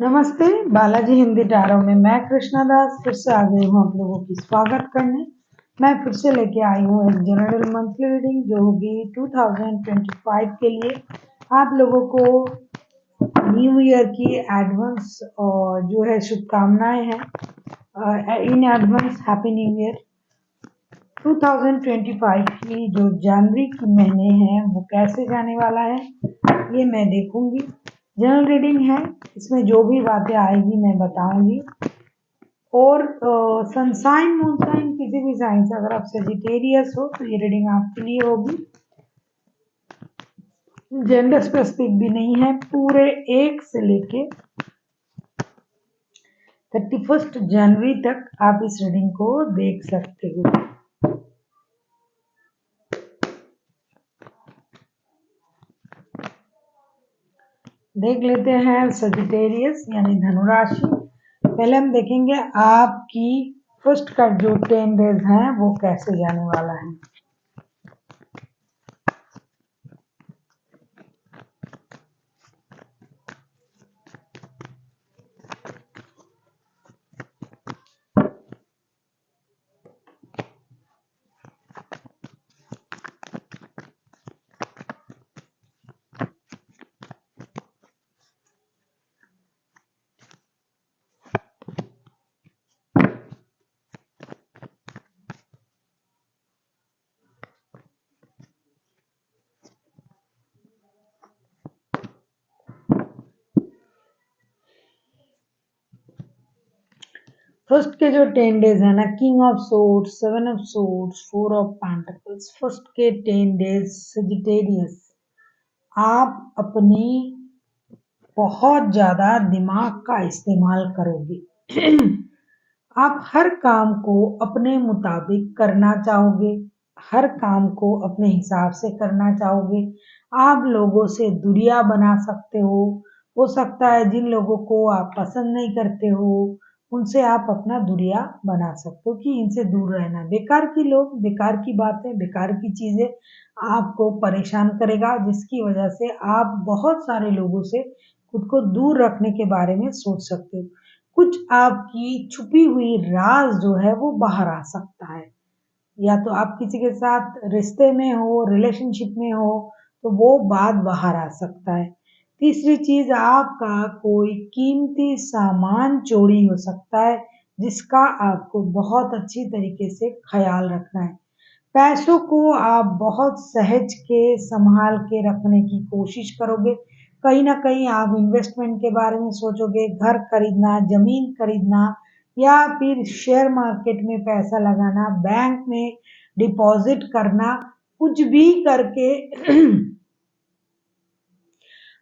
नमस्ते, बालाजी हिंदी टारो में मैं कृष्णा दास फिर से आ गई हूँ आप लोगों की स्वागत करने। मैं फिर से लेके आई हूँ एक जनरल मंथली रीडिंग जो होगी 2025 के लिए। आप लोगों को न्यू ईयर की एडवांस और जो है शुभकामनाएं हैं। In advance happy new year. 2025 की जो जनवरी की महीने हैं वो कैसे जाने वाला है ये मैं देखूंगी। जनरल रीडिंग है, इसमें जो भी बातें आएगी मैं बताऊंगी। और सनसाइन मूनसाइन किसी भी साइन से अगर आप सेजिटेरियस हो तो ये रीडिंग आपके लिए होगी। जेंडर स्पेसिफिक भी नहीं है। पूरे 1 से लेके 31 जनवरी तक आप इस रीडिंग को देख सकते हो। देख लेते हैं सेजिटेरियस यानी धनुराशि। पहले हम देखेंगे आपकी फर्स्ट का जो 10 डेज हैं वो कैसे जाने वाला है। फर्स्ट के जो 10 डेज है ना, king of swords, 7 of swords, 4 of pentacles. First के 10 डेज सेजिटेरियस, आप अपनी बहुत ज्यादा दिमाग का इस्तेमाल करोगे। आप हर काम को अपने मुताबिक करना चाहोगे, हर काम को अपने हिसाब से करना चाहोगे। आप लोगों से दूरियां बना सकते हो सकता है जिन लोगों को आप पसंद नहीं करते हो उनसे आप अपना दूरियां बना सकते हो कि इनसे दूर रहना। बेकार की लोग, बेकार की बातें, बेकार की चीजें आपको परेशान करेगा, जिसकी वजह से आप बहुत सारे लोगों से खुद को दूर रखने के बारे में सोच सकते हो। कुछ आपकी छुपी हुई राज जो है वो बाहर आ सकता है। या तो आप किसी के साथ रिश्ते में हो, रिलेशनशिप में हो तो वो बात बाहर आ सकता है। तीसरी चीज, आपका कोई कीमती सामान चोरी हो सकता है जिसका आपको बहुत अच्छी तरीके से ख्याल रखना है। पैसों को आप बहुत सहज के संभाल के रखने की कोशिश करोगे। कहीं ना कहीं आप इन्वेस्टमेंट के बारे में सोचोगे, घर खरीदना, जमीन खरीदना या फिर शेयर मार्केट में पैसा लगाना, बैंक में डिपॉजिट करना, कुछ भी करके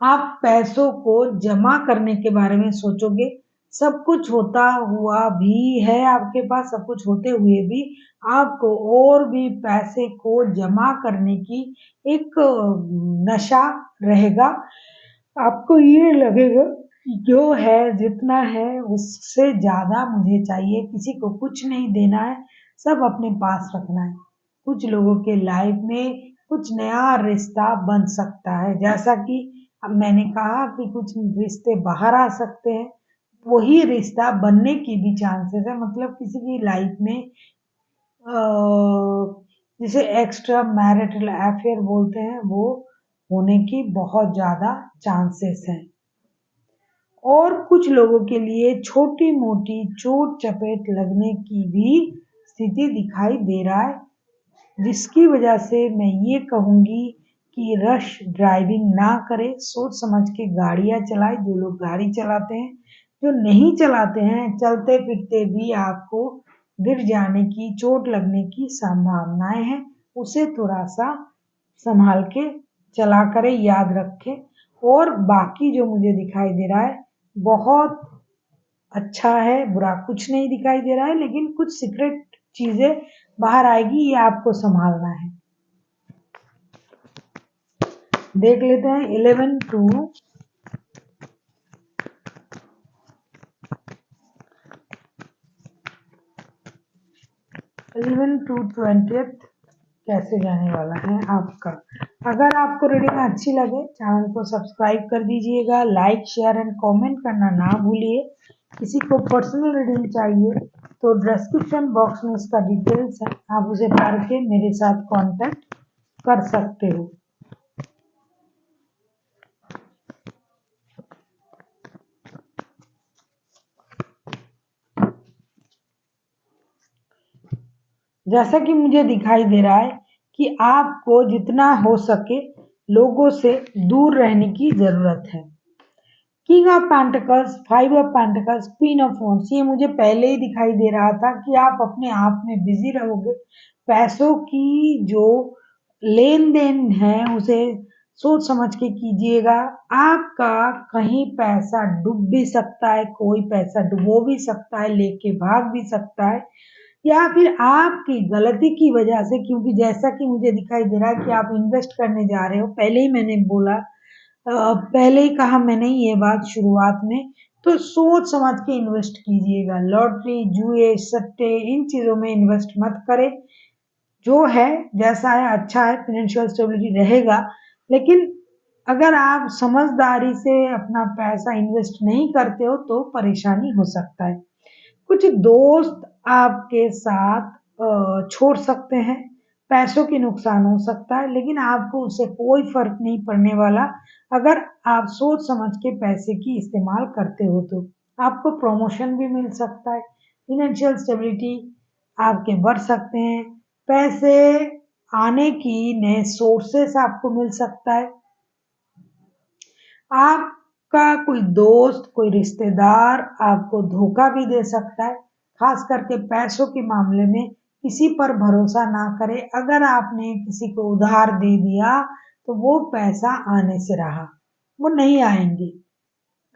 आप पैसों को जमा करने के बारे में सोचोगे। सब कुछ होता हुआ भी है आपके पास, सब कुछ होते हुए भी आपको और भी पैसे को जमा करने की एक नशा रहेगा। आपको ये लगेगा कि जो है जितना है उससे ज्यादा मुझे चाहिए, किसी को कुछ नहीं देना है, सब अपने पास रखना है। कुछ लोगों के लाइफ में कुछ नया रिश्ता बन सकता है, जैसा कि अब मैंने कहा कि कुछ रिश्ते बाहर आ सकते हैं, वही रिश्ता बनने की भी चांसेस है। मतलब किसी की लाइफ में जिसे एक्स्ट्रा मैरिटल अफेयर बोलते हैं वो होने की बहुत ज्यादा चांसेस हैं। और कुछ लोगों के लिए छोटी मोटी चोट चपेट लगने की भी स्थिति दिखाई दे रहा है, जिसकी वजह से मैं ये कहूंगी कि रश ड्राइविंग ना करें, सोच समझ के गाड़ियां चलाएं। जो लोग गाड़ी चलाते हैं, जो नहीं चलाते हैं, चलते फिरते भी आपको गिर जाने की, चोट लगने की संभावनाएं हैं। उसे थोड़ा सा संभाल के चला करें, याद रखें। और बाकी जो मुझे दिखाई दे रहा है बहुत अच्छा है, बुरा कुछ नहीं दिखाई दे रहा है, लेकिन कुछ सीक्रेट चीजें बाहर आएगी, ये आपको संभालना है। देख लेते हैं 11 टू 20 कैसे जाने वाला है आपका अगर आपको रीडिंग अच्छी लगे चैनल को सब्सक्राइब कर दीजिएगा, लाइक शेयर एंड कमेंट करना ना भूलिए। किसी को पर्सनल रीडिंग चाहिए तो डिस्क्रिप्शन बॉक्स में इसका डिटेल्स है, आप उसे पढ़ के मेरे साथ कांटेक्ट कर सकते हो। जैसा कि मुझे दिखाई दे रहा है कि आपको जितना हो सके लोगों से दूर रहने की जरूरत है। King of pentacles, five of pentacles, queen of wands, ये मुझे पहले ही दिखाई दे रहा था कि आप अपने आप में बिजी रहोगे। पैसों की जो लेन देन है उसे सोच समझ के कीजिएगा। आपका कहीं पैसा डूब भी सकता है, कोई पैसा डुबो भी सकता है, लेके भाग भी सकता है, या फिर आपकी गलती की वजह से, क्योंकि जैसा कि मुझे दिखाई दे रहा है कि आप इन्वेस्ट करने जा रहे हो। पहले ही मैंने बोला, पहले ही कहा मैंने ये बात शुरुआत में, तो सोच समझ के इन्वेस्ट कीजिएगा। लॉटरी, जुए, सट्टे, इन चीज़ों में इन्वेस्ट मत करें। जो है जैसा है अच्छा है, फाइनेंशियल स्टेबिलिटी रहेगा, लेकिन अगर आप समझदारी से अपना पैसा इन्वेस्ट नहीं करते हो तो परेशानी हो सकता है। कुछ दोस्त आपके साथ छोड़ सकते हैं, पैसों की नुकसान हो सकता है, लेकिन आपको उससे कोई फर्क नहीं पड़ने वाला अगर आप सोच समझ के पैसे की इस्तेमाल करते हो तो। आपको प्रमोशन भी मिल सकता है, फाइनेंशियल स्टेबिलिटी आपके बढ़ सकते हैं, पैसे आने की नए सोर्सेस आपको मिल सकता है। आपका कोई दोस्त, कोई रिश्तेदार आपको धोखा भी दे सकता है। खास करके पैसों के मामले में किसी पर भरोसा ना करें। अगर आपने किसी को उधार दे दिया तो वो पैसा आने से रहा, वो नहीं आएंगे,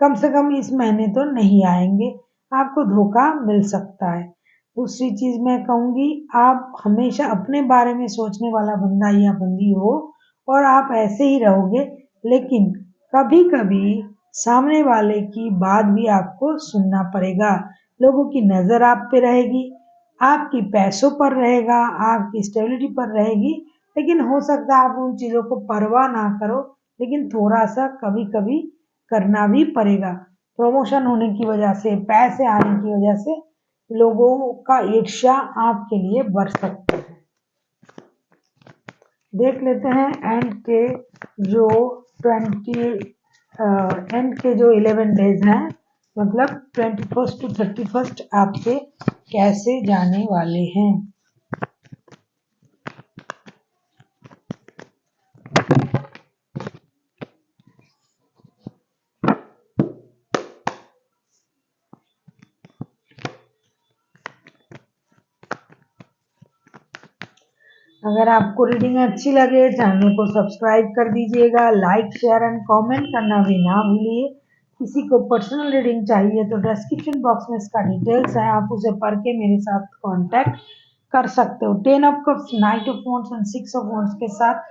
कम से कम इस महीने तो नहीं आएंगे, आपको धोखा मिल सकता है। दूसरी चीज मैं कहूंगी, आप हमेशा अपने बारे में सोचने वाला बंदा या बंदी हो और आप ऐसे ही रहोगे, लेकिन कभी कभी सामने वाले की बात भी आपको सुनना पड़ेगा। लोगों की नजर आप पे रहेगी, आपकी पैसों पर रहेगा, आपकी स्टेबिलिटी पर रहेगी, लेकिन हो सकता है आप उन चीजों को परवाह ना करो, लेकिन थोड़ा सा कभी कभी करना भी पड़ेगा। प्रमोशन होने की वजह से, पैसे आने की वजह से लोगों का ईर्ष्या आपके लिए बढ़ सकता है। देख लेते हैं जो 20 एंड के जो 11 डेज हैं, मतलब 21 to 31 आपके कैसे जाने वाले हैं। अगर आपको रीडिंग अच्छी लगे चैनल को सब्सक्राइब कर दीजिएगा, लाइक शेयर एंड कमेंट करना भी ना भूलिए। किसी को पर्सनल रीडिंग चाहिए तो डिस्क्रिप्शन बॉक्स में इसका डिटेल्स है, आप उसे पढ़ के मेरे साथ कांटेक्ट कर सकते हो। 10 of cups, night of wands and 6 of wands के साथ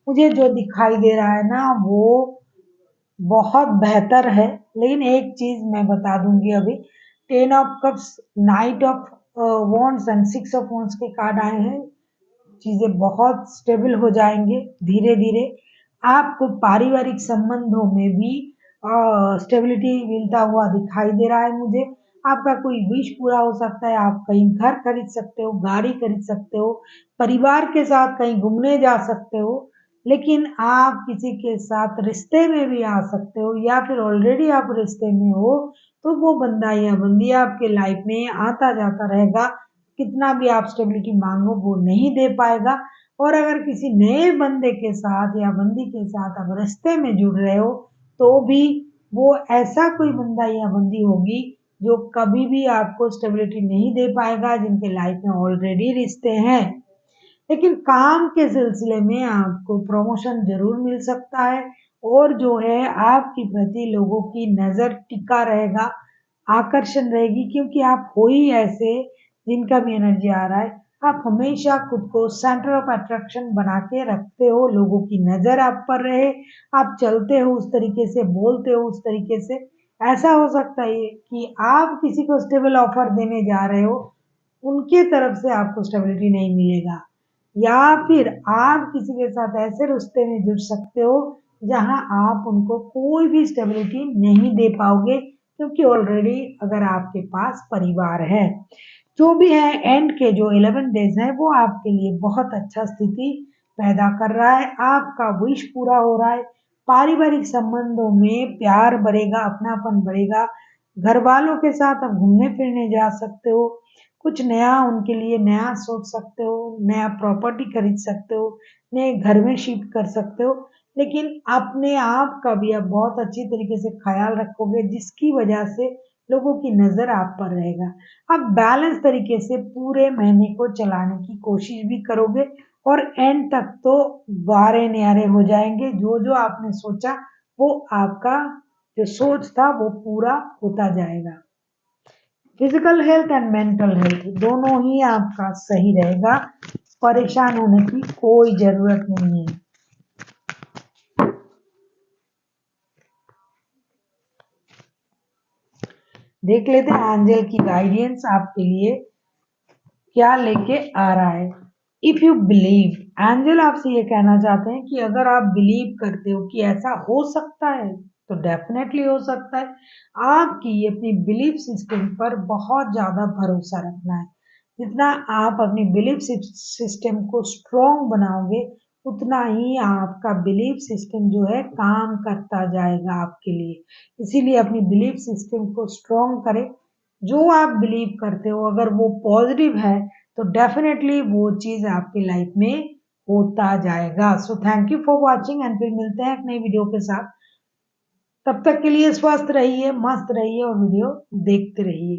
मुझे जो दिखाई दे रहा है ना वो बहुत बेहतर है, लेकिन एक चीज मैं बता दूंगी अभी। 10 of cups, night of wands and 6 of wands के कार्ड आए हैं, चीजें बहुत स्टेबल हो जाएंगे धीरे धीरे। आपको पारिवारिक संबंधों में भी स्टेबिलिटी मिलता हुआ दिखाई दे रहा है मुझे। आपका कोई विश पूरा हो सकता है, आप कहीं घर खरीद सकते हो, गाड़ी खरीद सकते हो, परिवार के साथ कहीं घूमने जा सकते हो, लेकिन आप किसी के साथ रिश्ते में भी आ सकते हो, या फिर ऑलरेडी आप रिश्ते में हो तो वो बंदा या बंदी आपके लाइफ में आता जाता रहेगा। कितना भी आप स्टेबिलिटी मांगो वो नहीं दे पाएगा। और अगर किसी नए बंदे के साथ या बंदी के साथ आप रिश्ते में जुड़ रहे हो तो भी वो ऐसा कोई बंदा या बंदी होगी जो कभी भी आपको स्टेबिलिटी नहीं दे पाएगा, जिनके लाइफ में ऑलरेडी रिश्ते हैं। लेकिन काम के सिलसिले में आपको प्रमोशन ज़रूर मिल सकता है, और जो है आपके प्रति लोगों की नज़र टिका रहेगा, आकर्षण रहेगी, क्योंकि आप हो ही ऐसे जिनका भी एनर्जी आ रहा है। आप हमेशा खुद को सेंटर ऑफ अट्रैक्शन बना के रखते हो, लोगों की नज़र आप पर रहे, आप चलते हो उस तरीके से, बोलते हो उस तरीके से। ऐसा हो सकता है कि आप किसी को स्टेबल ऑफर देने जा रहे हो, उनके तरफ से आपको स्टेबिलिटी नहीं मिलेगा, या फिर आप किसी के साथ ऐसे रिश्ते में जुड़ सकते हो जहां आप उनको कोई भी स्टेबिलिटी नहीं दे पाओगे, क्योंकि ऑलरेडी अगर आपके पास परिवार है। जो भी है, एंड के जो 11 डेज है वो आपके लिए बहुत अच्छा स्थिति पैदा कर रहा है। आपका विश पूरा हो रहा है, पारिवारिक संबंधों में प्यार बढ़ेगा, अपनापन बढ़ेगा, घर वालों के साथ आप घूमने फिरने जा सकते हो, कुछ नया उनके लिए नया सोच सकते हो, नया प्रॉपर्टी खरीद सकते हो, नए घर में शिफ्ट कर सकते हो। लेकिन अपने आप का भी आप बहुत अच्छी तरीके से ख्याल रखोगे, जिसकी वजह से लोगों की नज़र आप पर रहेगा। आप बैलेंस तरीके से पूरे महीने को चलाने की कोशिश भी करोगे और एंड तक तो वारे न्यारे हो जाएंगे। जो जो आपने सोचा वो आपका जो सोच था वो पूरा होता जाएगा। Physical health and mental health दोनों ही आपका सही रहेगा, परेशान होने की कोई जरूरत नहीं है। देख लेते हैं एंजल की गाइडेंस आपके लिए क्या लेके आ रहा है। इफ यू बिलीव, एंजल आपसे ये कहना चाहते हैं कि अगर आप बिलीव करते हो कि ऐसा हो सकता है तो डेफिनेटली हो सकता है। आपकी अपनी बिलीफ सिस्टम पर बहुत ज्यादा भरोसा रखना है। जितना आप अपनी बिलीफ सिस्टम को स्ट्रॉन्ग बनाओगे, उतना ही आपका बिलीफ सिस्टम जो है काम करता जाएगा आपके लिए। इसीलिए अपनी बिलीफ सिस्टम को स्ट्रॉन्ग करें। जो आप बिलीव करते हो अगर वो पॉजिटिव है तो डेफिनेटली वो चीज आपकी लाइफ में होता जाएगा। So thank you for watching and फिर मिलते हैं एक नई वीडियो के साथ। तब तक के लिए स्वस्थ रहिए, मस्त रहिए और वीडियो देखते रहिए।